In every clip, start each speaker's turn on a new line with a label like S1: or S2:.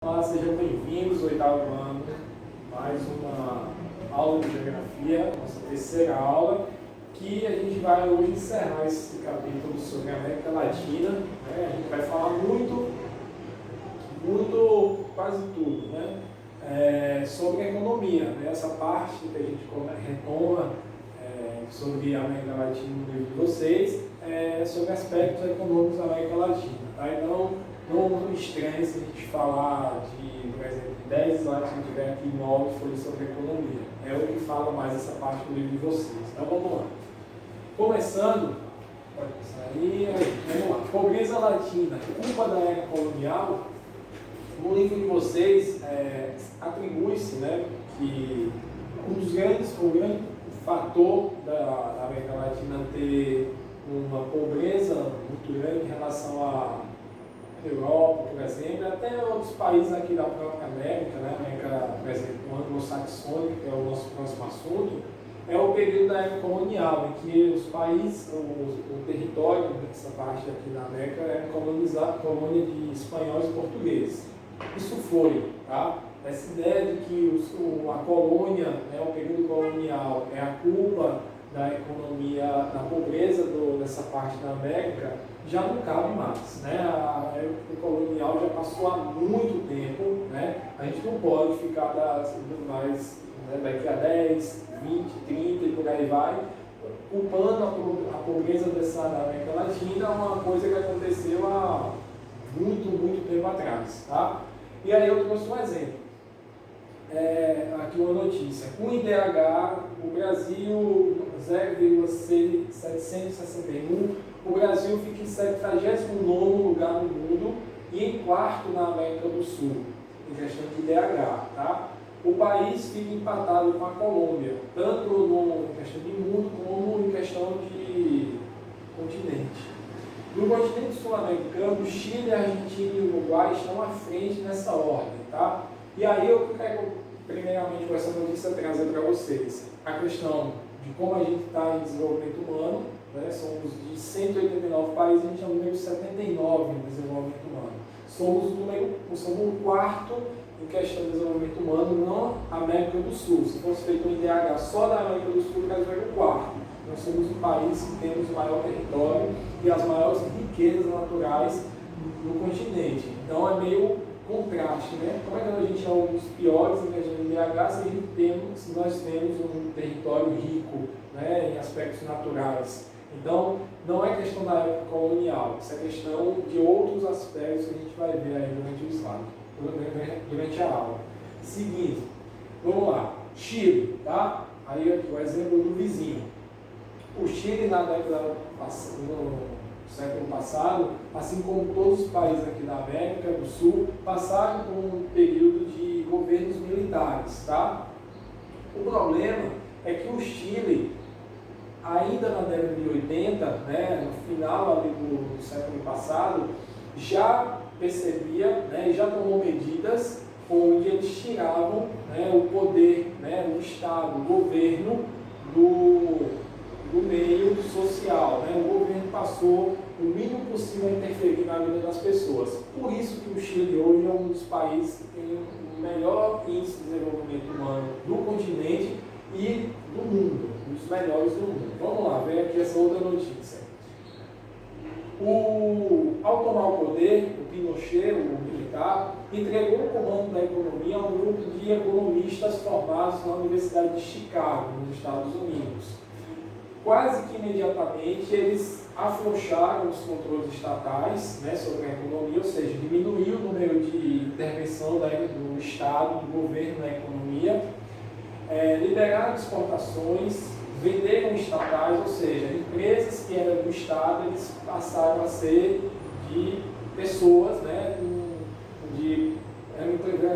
S1: Olá, sejam bem-vindos ao oitavo ano, mais uma aula de geografia, nossa terceira aula, que a gente vai hoje encerrar esse capítulo sobre a América Latina. A gente vai falar quase tudo, sobre a economia, essa parte que a gente retoma sobre a América Latina no livro de vocês, sobre aspectos econômicos da América Latina. Tá? Então, não estranhe se a gente falar de, por exemplo, 10 slides que tiver aqui, 9 foi sobre economia. É o que fala mais essa parte do livro de vocês. Então vamos lá. Começando, pode passar aí, vamos lá. Pobreza latina, culpa da era colonial. No livro de vocês, atribui-se que o grande fator da América Latina ter uma pobreza muito grande em relação à Europa, por exemplo, até outros países aqui da própria América, América, por exemplo, anglo-saxônica, que é o nosso próximo assunto, é o período da era colonial, em que os países, o território dessa parte aqui da América é colônia de espanhóis e portugueses. Isso foi, tá? Essa ideia de que a colônia, o período colonial, é a culpa da economia, da pobreza dessa parte da América, já não cabe mais. A época colonial já passou há muito tempo. A gente não pode ficar mais daqui a 10, 20, 30 e por aí vai, culpando a pobreza da América Latina, uma coisa que aconteceu há muito tempo atrás. Tá? E aí eu trouxe um exemplo. Aqui uma notícia. Com IDH, o Brasil 0,761, o Brasil fica em 79º lugar no mundo e em quarto na América do Sul, em questão de IDH. Tá? O país fica empatado com a Colômbia, tanto em questão de mundo como em questão de continente. No continente sul-americano, Chile, Argentina e Uruguai estão à frente nessa ordem. Tá? E aí eu quero, primeiramente, com essa notícia, trazer para vocês a questão de como a gente está em desenvolvimento humano. Somos de 189 países, a gente é o número 79 em desenvolvimento humano. Somos o quarto em questão de desenvolvimento humano na América do Sul. Se fosse feito um IDH só da América do Sul, o Brasil era o quarto. Nós somos o país que temos o maior território e as maiores riquezas naturais no continente. Então é meio contraste, Como é que a gente é um dos piores em questão de IDH se nós temos um território rico, em aspectos naturais? Então, não é questão da época colonial, isso é questão de outros aspectos que a gente vai ver aí durante o slide, durante a aula. Seguinte, vamos lá. Chile, tá? Aí aqui o exemplo do vizinho. O Chile, na década no século passado, assim como todos os países aqui da América do Sul, passaram por um período de governos militares, tá? O problema é que o Chile, ainda na década de 80, no final ali do século passado, já percebia e já tomou medidas onde eles tiravam o poder, o Estado, o governo do meio social. O governo passou o mínimo possível a interferir na vida das pessoas. Por isso que o Chile hoje é um dos países que tem o melhor índice de desenvolvimento humano do continente e do mundo, um dos melhores do mundo. Vamos lá, ver aqui essa outra notícia. Ao tomar o poder, o Pinochet, o militar, entregou o comando da economia a um grupo de economistas formados na Universidade de Chicago, nos Estados Unidos. Quase que imediatamente eles afrouxaram os controles estatais sobre a economia, ou seja, diminuiu o número de intervenção do Estado, do governo na economia, liberaram exportações, venderam estatais, ou seja, empresas que eram do Estado, eles passaram a ser de pessoas, eram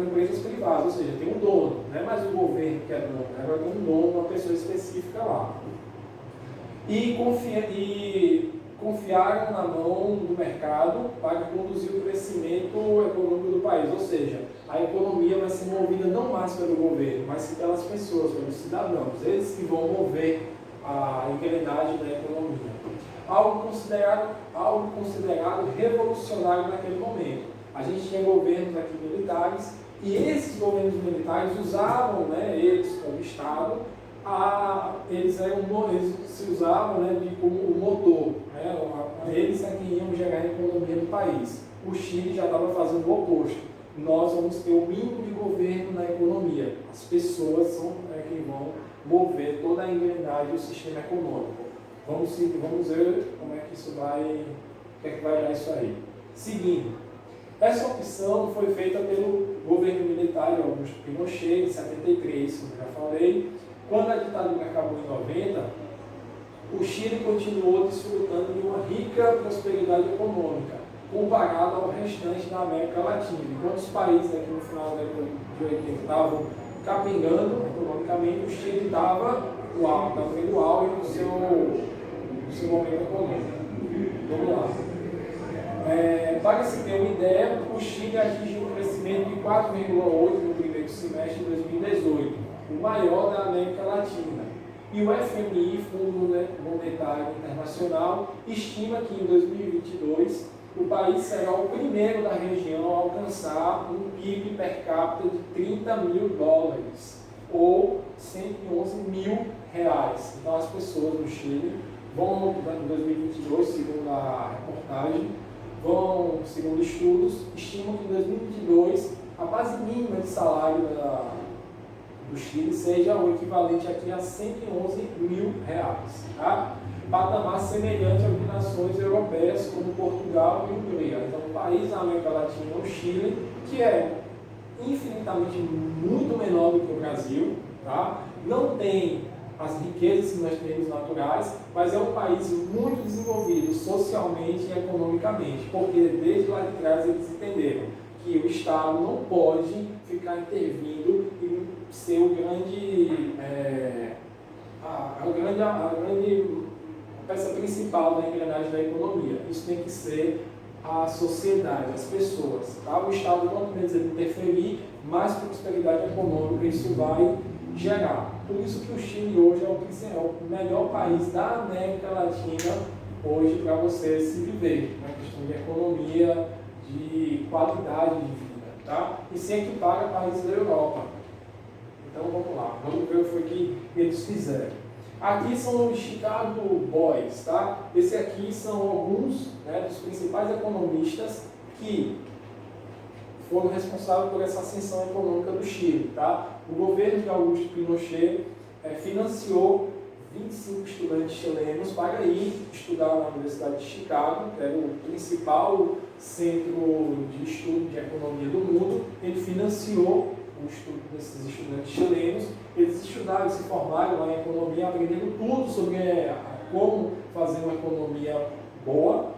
S1: empresas privadas, ou seja, tem um dono, não é mais o governo que é dono, agora tem um dono, uma pessoa específica lá. E confiaram na mão do mercado para conduzir o crescimento econômico do país, ou seja, a economia vai ser movida não mais pelo governo, mas sim pelas pessoas, pelos cidadãos, eles que vão mover a engrenagem da economia. Algo considerado revolucionário naquele momento. A gente tinha governos aqui militares, e esses governos militares usavam, né, eles como Estado, eles se usavam, né, como o motor, né, eles é que iam gerar a economia do país. O Chile já estava fazendo o oposto. Nós vamos ter o mínimo de governo na economia. As pessoas são quem vão mover toda a engrenagem do sistema econômico. Vamos ver como é que isso vai, o que é que vai dar isso aí. Seguindo, essa opção foi feita pelo governo militar de Augusto Pinochet em 73, como já falei. Quando a ditadura acabou em 90, o Chile continuou desfrutando de uma rica prosperidade econômica, comparado ao restante da América Latina. Enquanto os países aqui no final da década de 80 estavam capengando economicamente, o Chile estava no auge do seu momento econômico. Vamos lá. Para se ter uma ideia, o Chile atingiu um crescimento de 4,8% no primeiro semestre de 2018, o maior da América Latina. E o FMI, Fundo Monetário Internacional, estima que em 2022 o país será o primeiro da região a alcançar um PIB per capita de 30 mil dólares, ou 111 mil reais. Então as pessoas no Chile vão, em 2022, segundo a reportagem, segundo estudos, estimam que em 2022 a base mínima de salário do Chile seja o equivalente aqui a 111 mil reais. Tá? Patamar semelhante ao de nações europeias como Portugal e Hungria. Então, um país da América Latina, o Chile, que é infinitamente muito menor do que o Brasil, tá? Não tem as riquezas que nós temos naturais, mas é um país muito desenvolvido socialmente e economicamente, porque desde lá de trás eles entenderam que o Estado não pode ficar intervindo e ser a grande peça principal da engrenagem da economia. Isso tem que ser a sociedade, as pessoas. Tá? O Estado, quanto menos ele interferir, mais prosperidade econômica isso vai gerar. Por isso que o Chile hoje é o melhor país da América Latina hoje para você se viver, na questão de economia, de qualidade de vida, tá? E se equipara a países da Europa. Então vamos lá, vamos ver o que foi que eles fizeram. Aqui são os Chicago Boys, tá? Esse aqui são alguns, né, dos principais economistas que foram responsáveis por essa ascensão econômica do Chile, tá? O governo de Augusto Pinochet financiou 25 estudantes chilenos para ir estudar na Universidade de Chicago, que era o principal centro de estudo de economia do mundo. Ele financiou o estudo desses estudantes chilenos. Eles estudaram, se formaram lá em economia, aprendendo tudo sobre como fazer uma economia boa.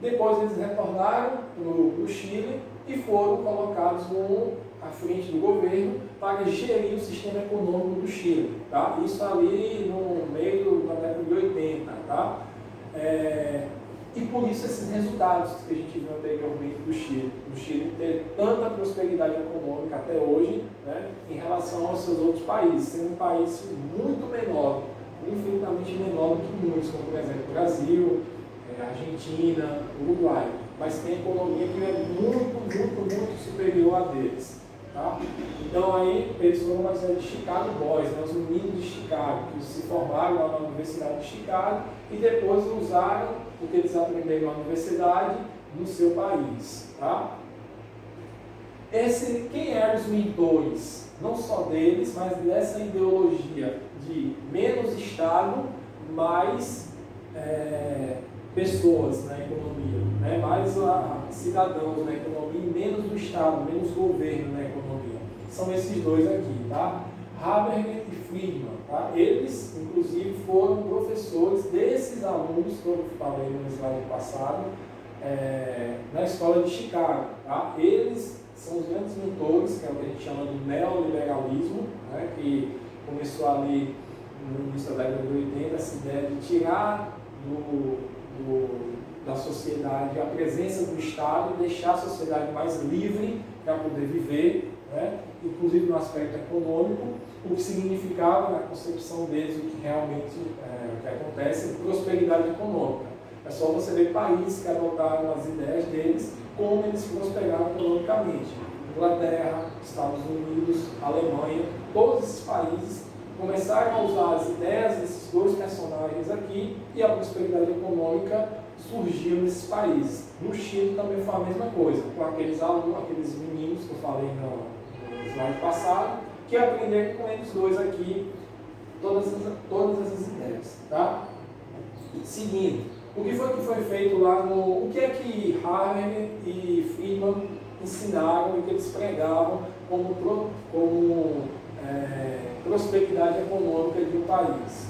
S1: Depois eles retornaram para o Chile e foram colocados à frente do governo para gerir o sistema econômico do Chile. Tá? Isso ali no meio da década de 80. Tá? E por isso esses resultados que a gente viu anteriormente do Chile. O Chile ter tanta prosperidade econômica até hoje, né, em relação aos seus outros países, sendo um país muito menor, infinitamente menor do que muitos, como por exemplo o Brasil, Argentina, Uruguai, mas tem economia que é muito superior a deles. Tá? Então aí eles foram uma cidade de Chicago Boys, né, os meninos de Chicago, que se formaram lá na Universidade de Chicago e depois usaram o que eles aprenderam na universidade no seu país. Tá? Quem eram os mentores? Não só deles, mas dessa ideologia de menos Estado, mais pessoas na economia, né? Mais cidadãos na economia e menos do Estado, menos governo na economia. São esses dois aqui, tá? Habermas e Friedman, tá? Eles, inclusive, foram professores desses alunos que eu falei no slide passado, na escola de Chicago, tá? Eles são os grandes mentores, que é o que a gente chama de neoliberalismo, né? Que começou ali no início da década de 80, essa ideia de tirar da sociedade a presença do Estado e deixar a sociedade mais livre para poder viver, né? Inclusive no aspecto econômico, o que significava na concepção deles o que realmente o que acontece, prosperidade econômica. É só você ver países que adotaram as ideias deles, como eles prosperaram economicamente. Inglaterra, Estados Unidos, Alemanha, todos esses países começaram a usar as ideias desses dois personagens aqui e a prosperidade econômica surgiu nesses países. No Chile também foi a mesma coisa, com aqueles alunos, aqueles meninos que eu falei no slide passado, que aprenderam com eles dois aqui todas essas ideias. Tá? Seguindo, o que foi feito lá no... O que é que Harvey e Friedman ensinaram e que eles pregavam como prosperidade econômica de um país?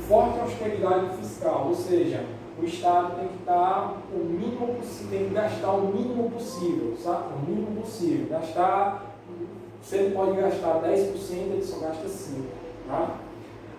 S1: Forte austeridade fiscal, ou seja, o Estado tem que estar o mínimo possível, tem que gastar o mínimo possível, sabe? O mínimo possível. Gastar, se ele pode gastar 10%, ele só gasta 5%. Tá?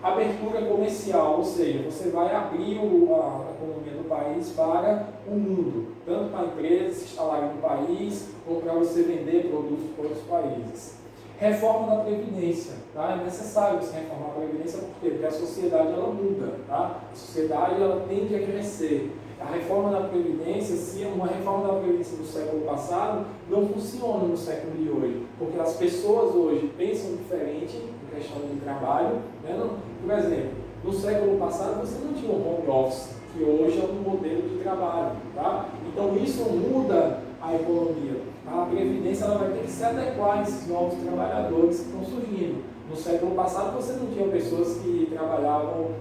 S1: Abertura comercial, ou seja, você vai abrir a economia do país para o mundo, tanto para empresas se instalarem no país, como para você vender produtos para outros países. Reforma da Previdência, tá? É necessário você reformar a Previdência, por quê? Porque a sociedade ela muda, tá? A sociedade ela tende a crescer. A reforma da Previdência, se uma reforma da Previdência do século passado, não funciona no século de hoje, porque as pessoas hoje pensam diferente em questão de trabalho, né? Por exemplo, no século passado você não tinha um home office, que hoje é um modelo de trabalho, tá? Então isso muda a economia. A Previdência ela vai ter que se adequar a esses novos trabalhadores que estão surgindo. No século passado você não tinha pessoas que trabalhavam,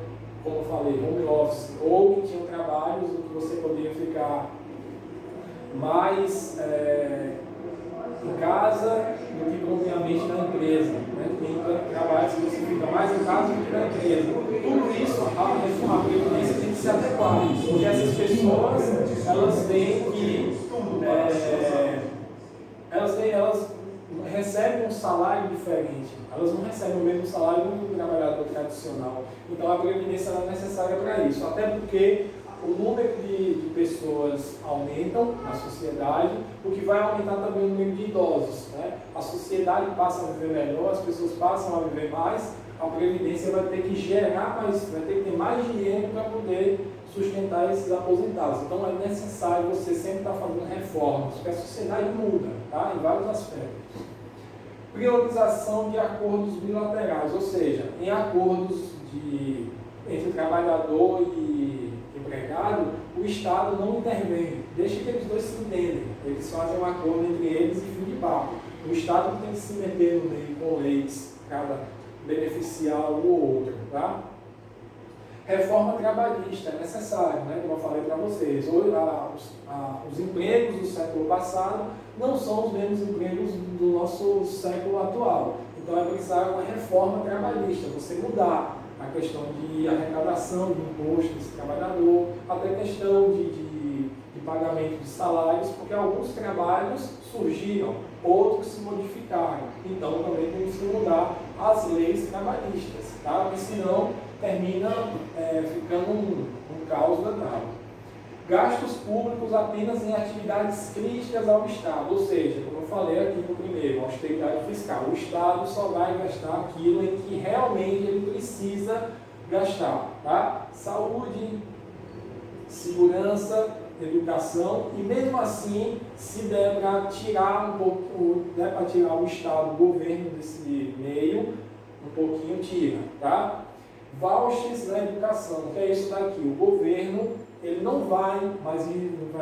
S1: como eu falei, home office, ou que tinham trabalhos em que você poderia ficar mais em casa do que propriamente na empresa. Né? Tem trabalhos que você fica mais em casa do que na empresa. Tudo isso, a Previdência tem que se adequar, porque essas pessoas elas têm que elas recebem um salário diferente, elas não recebem o mesmo salário do trabalhador tradicional. Então a Previdência é necessária para isso, até porque o número de pessoas aumentam na sociedade, o que vai aumentar também o número de idosos. Né? A sociedade passa a viver melhor, as pessoas passam a viver mais, a Previdência vai ter que gerar mais, vai ter que ter mais dinheiro para poder sustentar esses aposentados. Então é necessário você sempre estar fazendo reformas, porque a sociedade muda, tá? Em vários aspectos. Priorização de acordos bilaterais, ou seja, em acordos entre trabalhador e empregado, o Estado não intervém, deixa que eles dois se entendem, eles fazem um acordo entre eles e fim de papo. O Estado não tem que se meter no meio com leis para beneficiar um ou outro. Tá? Reforma trabalhista é necessária, né? Como eu falei para vocês. Hoje, os empregos do século passado não são os mesmos empregos do nosso século atual. Então é necessário uma reforma trabalhista, você mudar a questão de arrecadação de imposto desse trabalhador, até questão de pagamento de salários, porque alguns trabalhos surgiram, outros se modificaram. Então também tem que se mudar as leis trabalhistas, tá? Porque senão termina ficando um caos danado. Gastos públicos apenas em atividades críticas ao Estado, ou seja, como eu falei aqui no primeiro, austeridade fiscal. O Estado só vai gastar aquilo em que realmente ele precisa gastar. Tá? Saúde, segurança, educação, e mesmo assim, se der para tirar o Estado, o governo desse meio, um pouquinho tira. Tá? Vouchers na educação, que é isso daqui, o governo ele não vai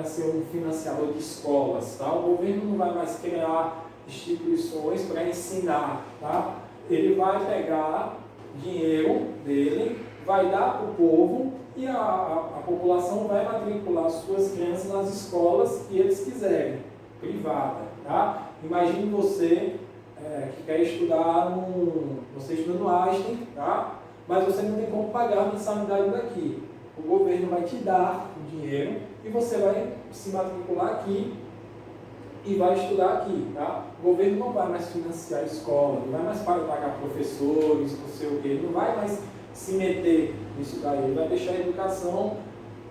S1: ser um financiador de escolas, tá? O governo não vai mais criar instituições para ensinar, tá? Ele vai pegar dinheiro dele, vai dar para o povo e a população vai matricular suas crianças nas escolas que eles quiserem, privada, tá? Imagine você que quer estudar você estuda no Einstein, tá? Mas você não tem como pagar a mensalidade daqui. O governo vai te dar o dinheiro e você vai se matricular aqui e vai estudar aqui. Tá? O governo não vai mais financiar a escola, não vai mais pagar professores, não sei o quê, ele não vai mais se meter nisso daí, ele vai deixar a educação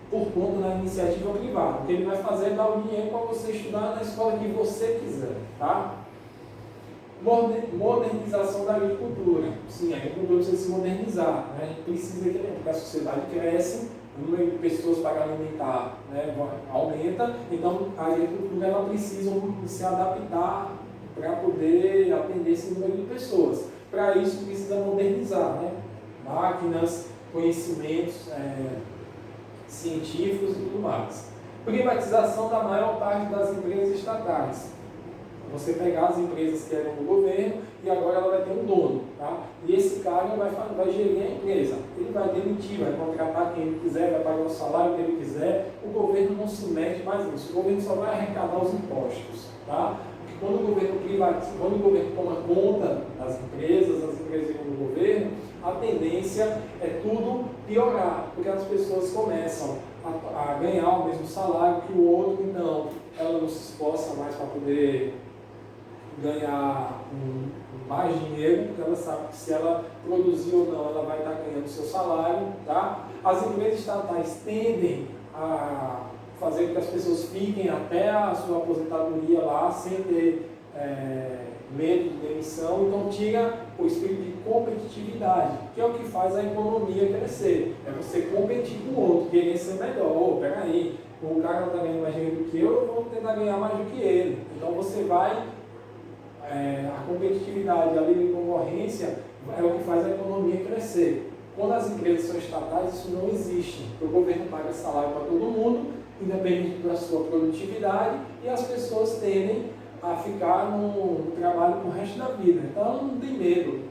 S1: por conta da iniciativa privada. O que ele vai fazer é dar o dinheiro para você estudar na escola que você quiser. Tá? Modernização da agricultura. Sim, a agricultura precisa se modernizar. Né? A gente precisa que a sociedade cresce, o número de pessoas para alimentar, né, aumenta, então a agricultura ela precisa se adaptar para poder atender esse número de pessoas. Para isso precisa modernizar, né? Máquinas, conhecimentos científicos e tudo mais. Privatização da maior parte das empresas estatais. Você pegar as empresas que eram do governo e agora ela vai ter um dono, tá? E esse cara vai gerir a empresa. Ele vai demitir, vai contratar quem ele quiser, vai pagar o salário que ele quiser. O governo não se mete mais nisso. O governo só vai arrecadar os impostos, tá? Porque quando o governo privatiza, quando o governo toma conta das empresas, as empresas do governo, a tendência é tudo piorar, porque as pessoas começam a ganhar o mesmo salário que o outro, então ela não se esforça mais para poder ganhar mais dinheiro, porque ela sabe que se ela produzir ou não, ela vai estar ganhando o seu salário, tá? As empresas estatais tendem a fazer com que as pessoas fiquem até a sua aposentadoria lá, sem ter medo de demissão, então tira o espírito de competitividade, que é o que faz a economia crescer. É você competir com o outro, querer ser melhor. Oh, peraí, o cara não está ganhando mais dinheiro do que eu vou tentar ganhar mais do que ele. Então você vai, a competitividade, a livre concorrência é o que faz a economia crescer. Quando as empresas são estatais, isso não existe. O governo paga salário para todo mundo, independente da sua produtividade, e as pessoas tendem a ficar no trabalho pro resto da vida. Então ela não tem medo.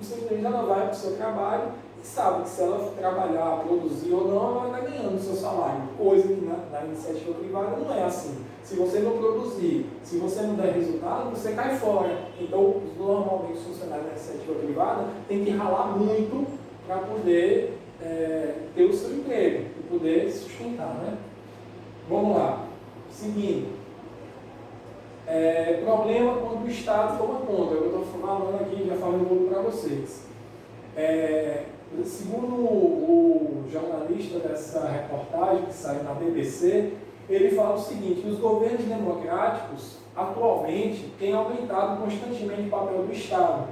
S1: Simplesmente ela vai para o seu trabalho e sabe que se ela trabalhar, produzir ou não, ela vai estar ganhando o seu salário. Coisa que na iniciativa privada não é assim. Se você não produzir, se você não der resultado, você cai fora. Então, normalmente os funcionários da iniciativa privada têm que ralar muito para poder ter o seu emprego e poder sustentar, né? Vamos lá. Seguindo. Problema quando o Estado toma conta. Eu estou falando aqui, já falei um pouco para vocês. Segundo o jornalista dessa reportagem que saiu na BBC, ele fala o seguinte, que os governos democráticos atualmente têm aumentado constantemente o papel do Estado,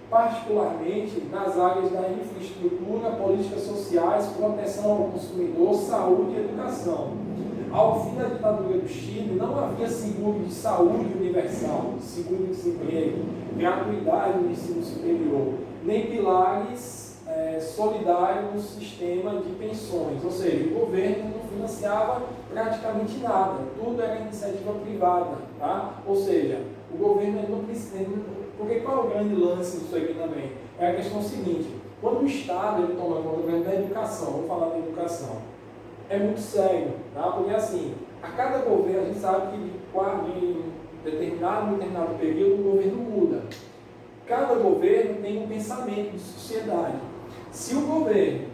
S1: particularmente nas áreas da infraestrutura, políticas sociais, proteção ao consumidor, saúde e educação. Ao fim da ditadura do Chile, não havia seguro de saúde universal, seguro-desemprego, gratuidade no ensino superior, nem pilares solidários no sistema de pensões. Ou seja, o governo não financiava praticamente nada, tudo era iniciativa privada. Tá? Ou seja, o governo não precisa. Porque qual é o grande lance disso aqui também? É a questão seguinte: quando o Estado ele toma conta, por exemplo, da educação, vamos falar da educação. É muito sério, tá? Porque assim, a cada governo, a gente sabe que de determinado período o governo muda. Cada governo tem um pensamento de sociedade. Se o governo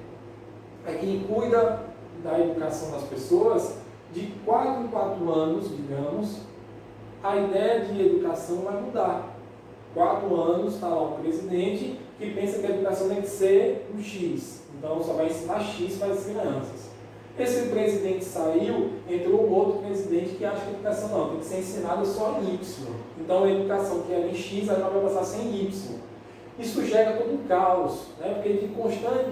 S1: é quem cuida da educação das pessoas, de 4 em 4 anos, digamos, a ideia de educação vai mudar. 4 anos está lá um presidente que pensa que a educação tem que ser um X. Então só vai ensinar X para as crianças. Esse presidente saiu, entrou um outro presidente que acha que a educação não, tem que ser ensinada só em Y. Então a educação que era em X, agora vai passar a ser em Y. Isso gera todo um caos, né? Porque de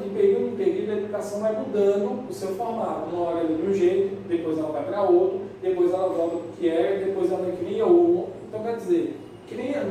S1: período em período, a educação vai mudando o seu formato. Uma hora ela é de um jeito, depois ela vai para outro, depois ela volta para o que era, depois ela cria outro. Então quer dizer,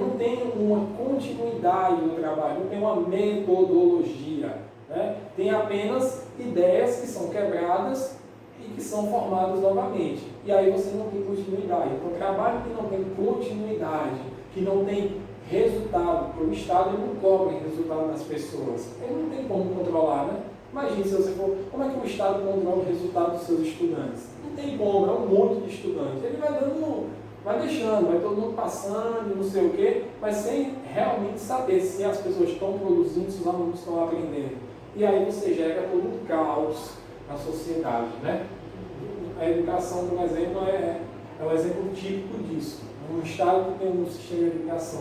S1: não tem uma continuidade no trabalho, não tem uma metodologia. Né? Tem apenas ideias que são quebradas e que são formadas novamente. E aí você não tem continuidade. Então, trabalho que não tem continuidade, que não tem resultado, porque o Estado ele não cobra resultado das pessoas. Ele não tem como controlar, né? Imagine se você for, como é que o Estado controla o resultado dos seus estudantes? Não tem como, é um monte de estudantes. Ele vai deixando, vai todo mundo passando, não sei o quê, mas sem realmente saber se as pessoas estão produzindo, se os alunos estão aprendendo. E aí você gera todo um caos na sociedade, né? A educação, por exemplo, é um exemplo típico disso. Um Estado que tem um sistema de educação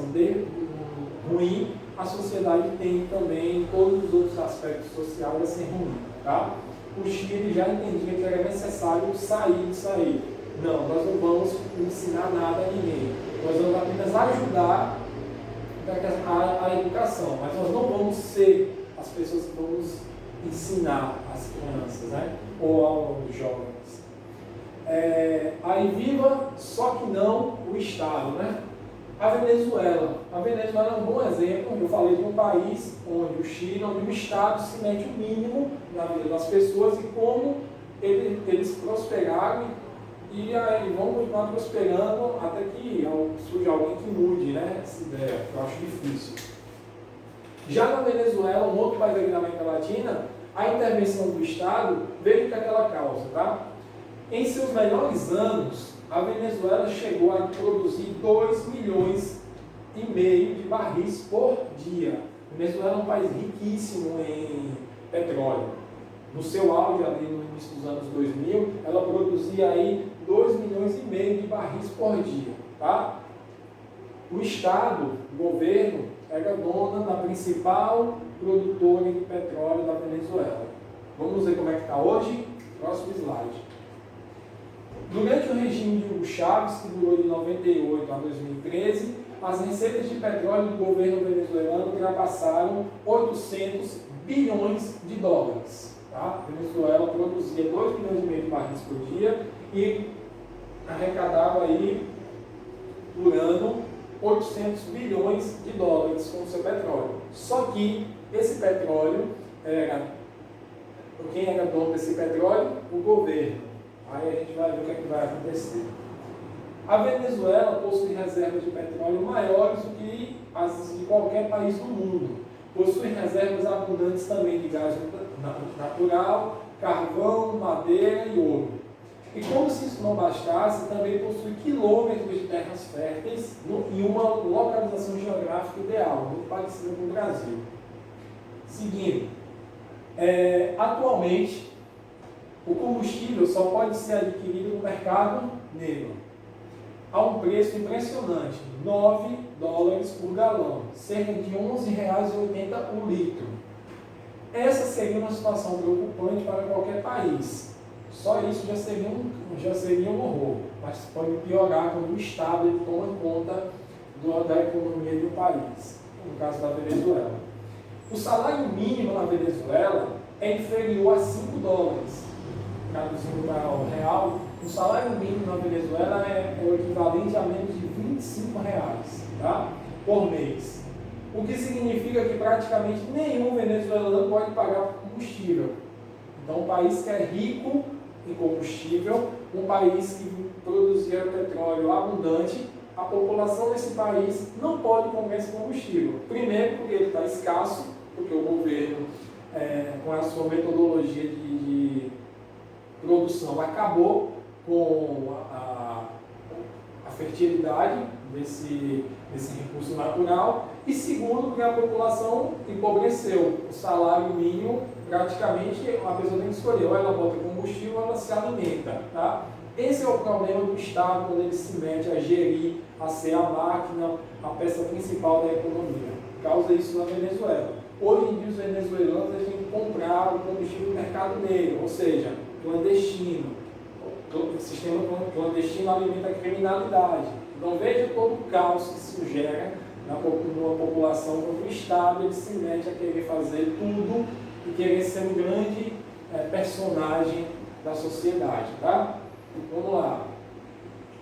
S1: ruim, a sociedade tem também todos os outros aspectos sociais a ser ruim. Tá? O Chile já entendia que era necessário sair disso aí. Não, nós não vamos ensinar nada a ninguém. Nós vamos apenas ajudar a educação, mas nós não vamos ser as pessoas que vamos ensinar as crianças, né? Ou aos jovens. Aí viva, só que não o Estado, né? A Venezuela. A Venezuela é um bom exemplo. Eu falei de um país onde o Chile, onde o Estado se mete o mínimo na vida das pessoas e como eles prosperaram e aí vão continuar prosperando até que surja alguém que mude, né, essa ideia, que eu acho difícil. Já na Venezuela, um outro país aqui da América Latina, a intervenção do Estado veio com aquela causa, tá? Em seus melhores anos, a Venezuela chegou a produzir 2,5 milhões de barris por dia. A Venezuela é um país riquíssimo em petróleo. No seu auge, ali no início dos anos 2000, ela produzia aí 2,5 milhões de barris por dia. Tá? O Estado, o governo, era dona da principal produtora de petróleo da Venezuela. Vamos ver como é que está hoje? Próximo slide. Durante o regime de Hugo Chávez, que durou de 98 a 2013, as receitas de petróleo do governo venezuelano ultrapassaram 800 bilhões de dólares. Tá? A Venezuela produzia 2,5 milhões de barris por dia e arrecadava aí, por ano, 800 bilhões de dólares com o seu petróleo. Só que esse petróleo, quem era dono desse petróleo? O governo. Aí a gente vai ver o que é que vai acontecer. A Venezuela possui reservas de petróleo maiores do que as de qualquer país do mundo. Possui reservas abundantes também de gás natural, carvão, madeira e ouro. E como se isso não bastasse, também possui quilômetros de terras férteis e uma localização geográfica ideal, muito parecida com o Brasil. Seguindo, atualmente, o combustível só pode ser adquirido no mercado negro, a um preço impressionante, 9 dólares por galão, cerca de R$ 11,80 o litro. Essa seria uma situação preocupante para qualquer país. Só isso já seria um horror, mas pode piorar quando o Estado ele toma conta da economia do país, no caso da Venezuela. O salário mínimo na Venezuela é inferior a 5 dólares. Traduzindo para o real, o salário mínimo na Venezuela é o equivalente a menos de R$ 25, tá? Por mês. O que significa que praticamente nenhum venezuelano pode pagar combustível. Então, um país que é rico em combustível, um país que produzia petróleo abundante, a população desse país não pode comprar esse combustível. Primeiro, porque ele está escasso, porque o governo, com a sua metodologia de produção, acabou com a fertilidade desse recurso natural, e segundo, porque a população empobreceu. O salário mínimo, praticamente, a pessoa tem que escolher, ou ela bota combustível ou ela se alimenta. Tá? Esse é o problema do Estado quando ele se mete a gerir, a ser a máquina, a peça principal da economia. Causa isso na Venezuela. Hoje em dia, os venezuelanos têm que comprar o combustível no mercado negro, ou seja, clandestino. O sistema clandestino alimenta a criminalidade. Então veja todo o caos que se gera numa população quando o Estado ele se mete a querer fazer tudo e querer ser um grande personagem da sociedade. Tá? Vamos lá.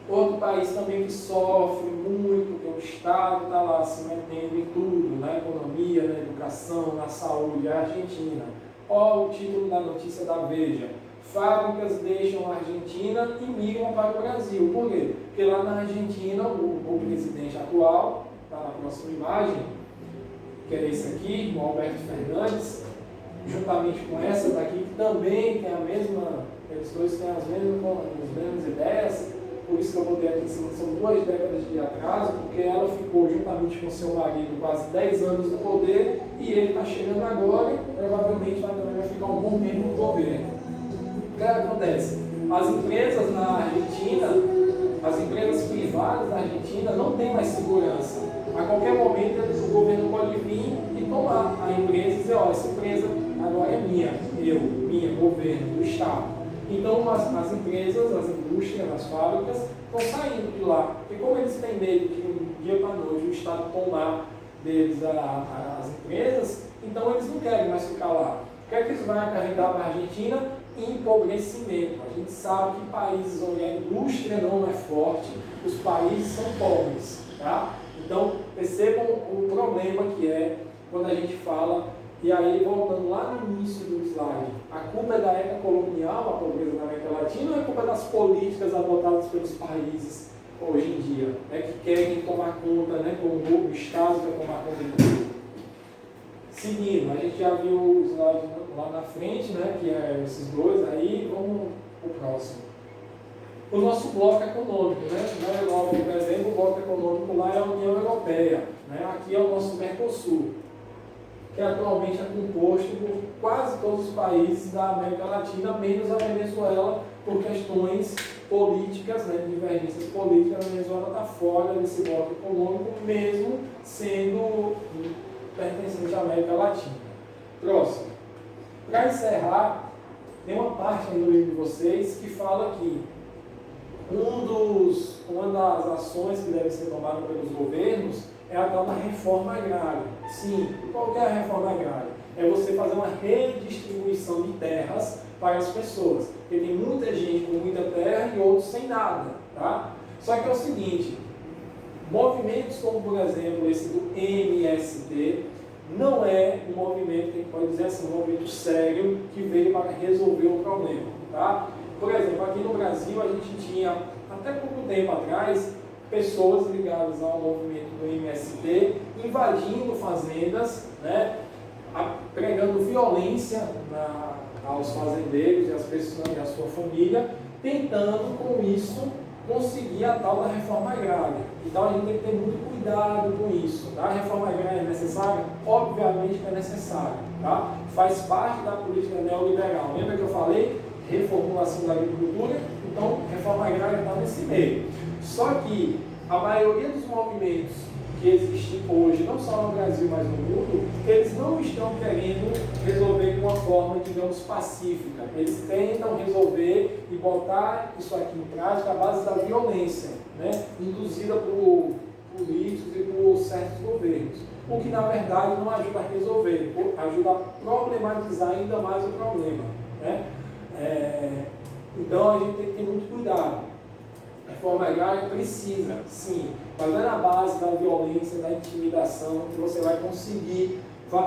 S1: Outro país também que sofre muito, porque o Estado está lá se metendo em tudo, na economia, na educação, na saúde, é a Argentina. Olha o título da notícia da Veja. Fábricas deixam a Argentina e migram para o Brasil. Por quê? Porque lá na Argentina, o presidente atual, está na próxima imagem, que é esse aqui, o Alberto Fernandes, juntamente com essa daqui, que também tem a mesma, eles dois têm as mesmas ideias, por isso que eu botei aqui em cima, são 2 décadas de atraso, porque ela ficou juntamente com seu marido quase 10 anos no poder, e ele está chegando agora e provavelmente vai ficar um bom tempo no governo. O que acontece? As empresas na Argentina, as empresas privadas na Argentina não têm mais segurança. A qualquer momento o governo pode vir e tomar a empresa e dizer, olha, essa empresa agora é minha, governo, do Estado. Então as empresas, as indústrias, as fábricas estão saindo de lá. Porque como eles têm medo de um dia para a noite o Estado tomar deles as empresas, então eles não querem mais ficar lá. O que é que isso vai acarretar para a Argentina? Empobrecimento. A gente sabe que países onde a indústria não é forte, os países são pobres. Tá? Então, percebam o problema que é quando a gente fala, e aí voltando lá no início do slide, a culpa é da era colonial, a pobreza na América Latina, ou é culpa das políticas adotadas pelos países hoje em dia, né, que querem tomar conta, né, como o Estado quer tomar conta de tudo? Seguindo, a gente já viu o slide lá na frente, né, que é esses dois aí, vamos para o próximo. O nosso bloco econômico, né? Na Europa, por exemplo, o bloco econômico lá é a União Europeia, né? Aqui é o nosso Mercosul, que atualmente é composto por quase todos os países da América Latina, menos a Venezuela, por questões políticas, né, divergências políticas. A Venezuela está fora desse bloco econômico, mesmo sendo pertencente à América Latina. Próximo. Para encerrar, tem uma parte aí no livro de vocês que fala que uma das ações que deve ser tomada pelos governos é a tal da reforma agrária. Sim, qual que é a reforma agrária? É você fazer uma redistribuição de terras para as pessoas. Porque tem muita gente com muita terra e outros sem nada. Tá? Só que é o seguinte, movimentos como, por exemplo, esse do MST, não é um movimento que a gente pode dizer assim, um movimento sério que veio para resolver o problema. Tá? Por exemplo, aqui no Brasil a gente tinha, até pouco tempo atrás, pessoas ligadas ao movimento do MST invadindo fazendas, né, pregando violência aos fazendeiros e às pessoas e à sua família, tentando com isso conseguir a tal da reforma agrária. Então a gente tem que ter muito cuidado com isso. Tá? A reforma agrária é necessária? Obviamente que é necessária. Tá? Faz parte da política neoliberal. Lembra que eu falei? Reformulação da agricultura? Então, reforma agrária está nesse meio. Só que a maioria dos movimentos que existem hoje, não só no Brasil, mas no mundo, eles não estão querendo resolver de uma forma, digamos, pacífica. Eles tentam resolver e botar isso aqui em prática à base da violência, né, induzida por políticos e por certos governos. O que, na verdade, não ajuda a resolver, ajuda a problematizar ainda mais o problema. Né? Então, a gente tem que ter muito cuidado. A reforma agrária precisa, sim, mas não é na base da violência, da intimidação que você vai conseguir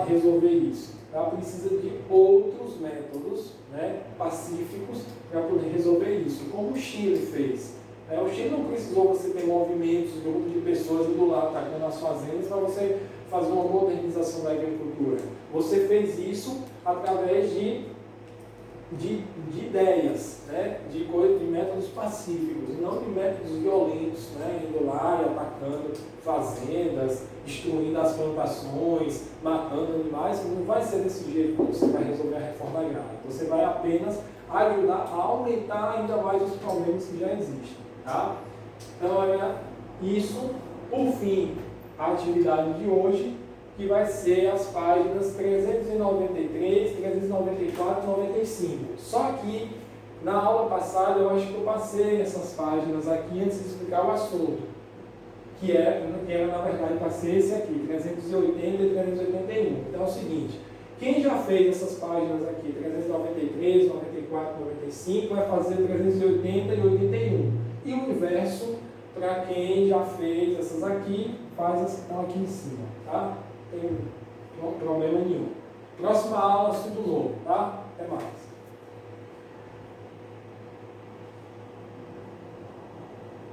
S1: resolver isso. Tá? Precisa de outros métodos, né, pacíficos para poder resolver isso, como o Chile fez. O Chile não precisou você ter movimentos, grupos de pessoas indo lá atacando as fazendas para você fazer uma modernização da agricultura. Você fez isso através de ideias, né? de métodos pacíficos, e não de métodos violentos, né? Indo lá e atacando fazendas, destruindo as plantações, matando animais. Não vai ser desse jeito que você vai resolver a reforma agrária. Você vai apenas ajudar a aumentar ainda mais os problemas que já existem. Tá? Então, é isso. Por fim, a atividade de hoje, que vai ser as páginas 393, 394 e 95. Só que, na aula passada, eu acho que eu passei essas páginas aqui antes de explicar o assunto, que era, na verdade, passei esse aqui, 380 e 381. Então é o seguinte, quem já fez essas páginas aqui, 393, 94, 95, vai fazer 380 e 81. E o inverso, para quem já fez essas aqui, faz as que estão aqui em cima, tá? Não tem problema nenhum. Próxima aula, assunto novo, tá? Até mais.